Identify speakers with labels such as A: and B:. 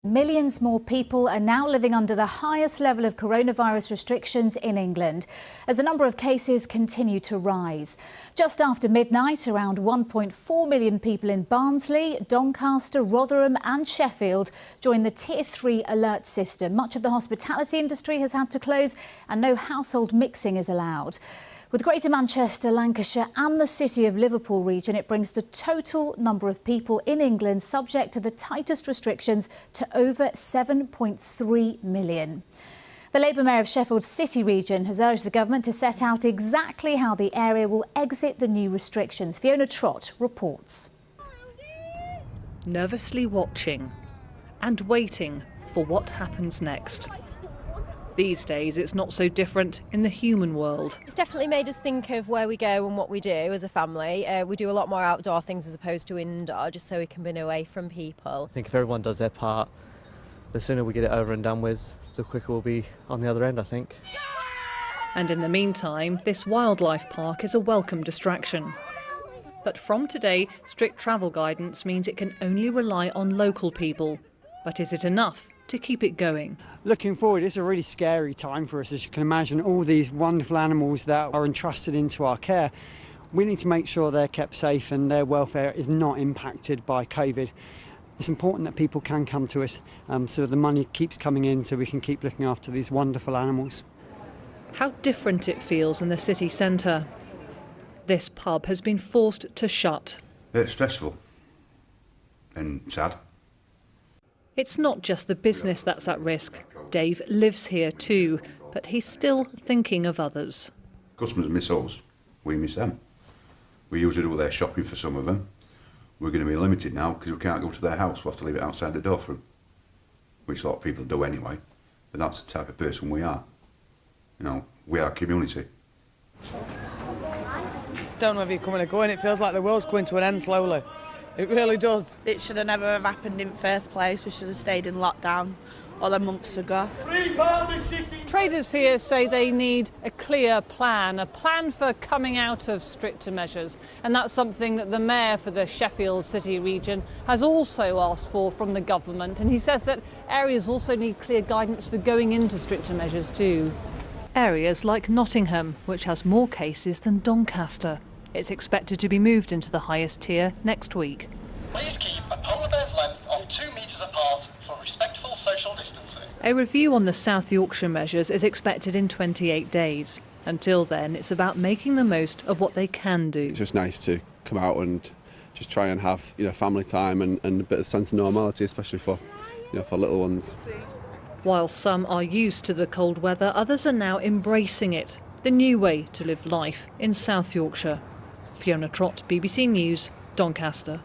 A: Millions more people are now living under the highest level of coronavirus restrictions in England as the number of cases continue to rise. Just after midnight, around 1.4 million people in Barnsley, Doncaster, Rotherham and Sheffield joined the Tier 3 alert system. Much of the hospitality industry has had to close and no household mixing is allowed. With Greater Manchester, Lancashire and the City of Liverpool region, it brings the total number of people in England subject to the tightest restrictions to over 7.3 million. The Labour Mayor of Sheffield's City region has urged the government to set out exactly how the area will exit the new restrictions. Fiona Trott reports.
B: Nervously watching and waiting for what happens next. These days, it's not so different in the human world.
C: It's definitely made us think of where we go and what we do as a family. We do a lot more outdoor things as opposed to indoor, just so we can be away from people.
D: I think if everyone does their part, the sooner we get it over and done with, the quicker we'll be on the other end, I think.
B: And in the meantime, this wildlife park is a welcome distraction. But from today, strict travel guidance means it can only rely on local people. But is it enough to keep it going?
E: Looking forward, it's a really scary time for us, as you can imagine. All these wonderful animals that are entrusted into our care, we need to make sure they're kept safe and their welfare is not impacted by COVID. It's important that people can come to us so the money keeps coming in so we can keep looking after these wonderful animals.
B: How different it feels in the city centre. This pub has been forced to shut.
F: It's stressful and sad.
B: It's not just the business that's at risk. Dave lives here too, but he's still thinking of others.
F: Customers miss us, we miss them. We usually do their shopping for some of them. We're going to be limited now because we can't go to their house. We'll have to leave it outside the door for them, which a lot of people do anyway. But that's the type of person we are. You know, we are a community.
G: Don't know if you're coming or going. It feels like the world's coming to an end slowly. It really does.
H: It should have never have happened in the first place. We should have stayed in lockdown all the months ago.
B: Traders here say they need a clear plan, a plan for coming out of stricter measures. And that's something that the Mayor for the Sheffield City region has also asked for from the government. And he says that areas also need clear guidance for going into stricter measures too. Areas like Nottingham, which has more cases than Doncaster. It's expected to be moved into the highest tier next week.
I: Please keep a polar bear's length of 2 metres apart for respectful social distancing.
B: A review on the South Yorkshire measures is expected in 28 days. Until then, it's about making the most of what they can do.
J: It's just nice to come out and just try and have family time and a bit of sense of normality, especially for little ones.
B: While some are used to the cold weather, others are now embracing it. The new way to live life in South Yorkshire. Fiona Trott, BBC News, Doncaster.